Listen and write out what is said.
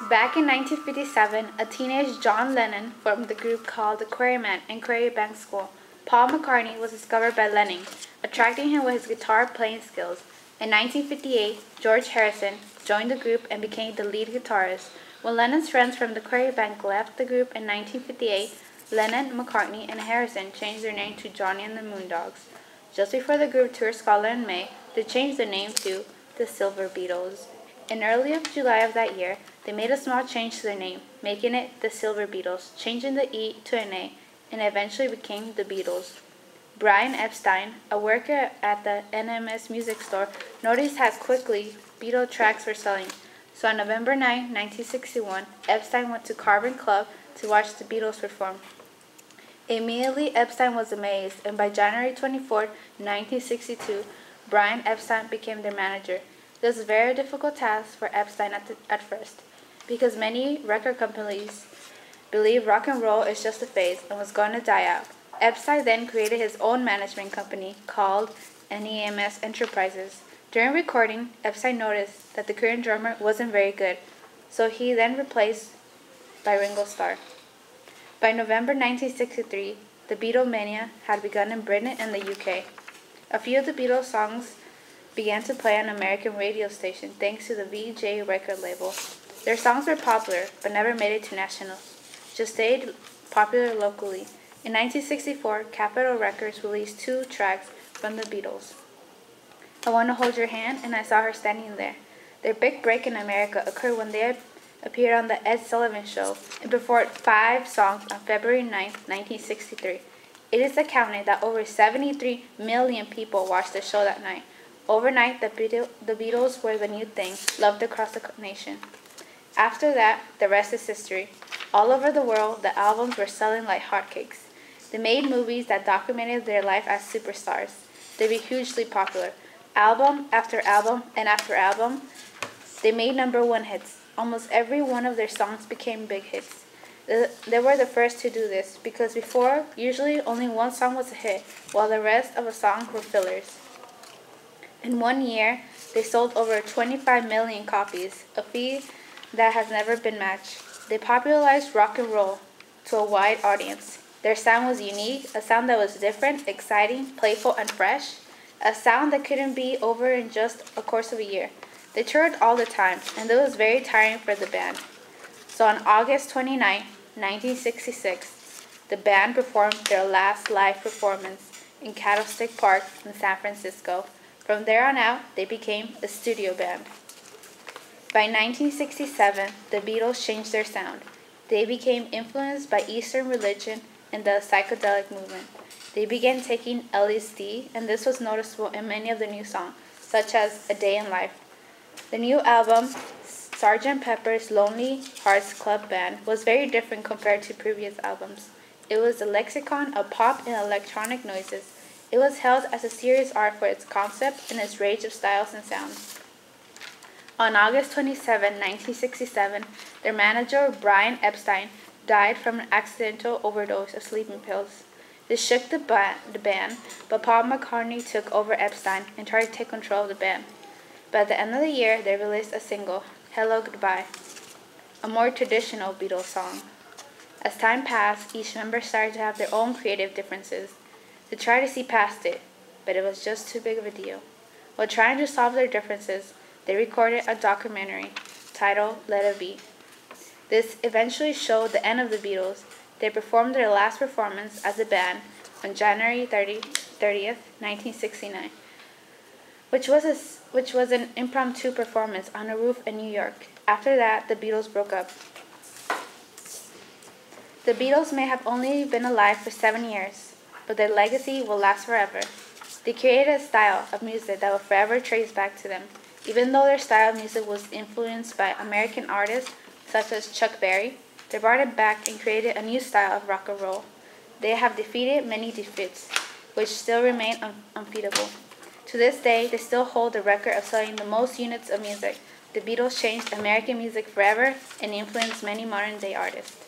Back in 1957, a teenage John Lennon formed the group called the Quarrymen in Quarrybank School. Paul McCartney was discovered by Lennon, attracting him with his guitar playing skills. In 1958, George Harrison joined the group and became the lead guitarist. When Lennon's friends from the Quarrybank left the group in 1958, Lennon, McCartney, and Harrison changed their name to Johnny and the Moondogs. Just before the group toured Scotland in May, they changed their name to the Silver Beatles. In early July of that year, they made a small change to their name, making it the Silver Beatles, changing the E to an A, and eventually became the Beatles. Brian Epstein, a worker at the NMS music store, noticed how quickly Beatle tracks were selling. So on November 9, 1961, Epstein went to Cavern Club to watch the Beatles perform. Immediately, Epstein was amazed, and by January 24, 1962, Brian Epstein became their manager. It was a very difficult task for Epstein at first, because many record companies believe rock and roll is just a phase and was going to die out. Epstein then created his own management company called NEMS Enterprises. During recording, Epstein noticed that the current drummer wasn't very good, so he then replaced by Ringo Starr. By November 1963, the Beatlemania had begun in Britain and the UK. A few of the Beatles songs began to play on American radio stations thanks to the VJ record label. Their songs were popular, but never made it to national, just stayed popular locally. In 1964, Capitol Records released 2 tracks from the Beatles. I Want to Hold Your Hand and I Saw Her Standing There. Their big break in America occurred when they appeared on The Ed Sullivan Show and performed 5 songs on February 9, 1963. It is accounted that over 73 million people watched the show that night. Overnight, the Beatles were the new thing, loved across the nation. After that, the rest is history. All over the world, the albums were selling like hotcakes. They made movies that documented their life as superstars. They were hugely popular. Album after album and after album, they made #1 hits. Almost every one of their songs became big hits. They were the first to do this, because before, usually only one song was a hit, while the rest of a song were fillers. In 1 year, they sold over 25 million copies, a feat that has never been matched. They popularized rock and roll to a wide audience. Their sound was unique, a sound that was different, exciting, playful, and fresh, a sound that couldn't be over in just a course of a year. They toured all the time, and it was very tiring for the band. So on August 29, 1966, the band performed their last live performance in Candlestick Park in San Francisco. From there on out, they became a studio band. By 1967, the Beatles changed their sound. They became influenced by Eastern religion and the psychedelic movement. They began taking LSD, and this was noticeable in many of the new songs, such as A Day in Life. The new album, Sgt. Pepper's Lonely Hearts Club Band, was very different compared to previous albums. It was a lexicon of pop and electronic noises. It was held as a serious art for its concept and its range of styles and sounds. On August 27, 1967, their manager, Brian Epstein, died from an accidental overdose of sleeping pills. This shook the band, but Paul McCartney took over Epstein and tried to take control of the band. But at the end of the year, they released a single, Hello Goodbye, a more traditional Beatles song. As time passed, each member started to have their own creative differences. They tried to see past it, but it was just too big of a deal. While trying to solve their differences, they recorded a documentary titled Let It Be. This eventually showed the end of the Beatles. They performed their last performance as a band on January 30th, 1969, which was an impromptu performance on a roof in New York. After that, the Beatles broke up. The Beatles may have only been alive for 7 years, but their legacy will last forever. They created a style of music that will forever trace back to them. Even though their style of music was influenced by American artists such as Chuck Berry, they brought it back and created a new style of rock and roll. They have defeated many defeats, which still remain unbeatable. To this day, they still hold the record of selling the most units of music. The Beatles changed American music forever and influenced many modern-day artists.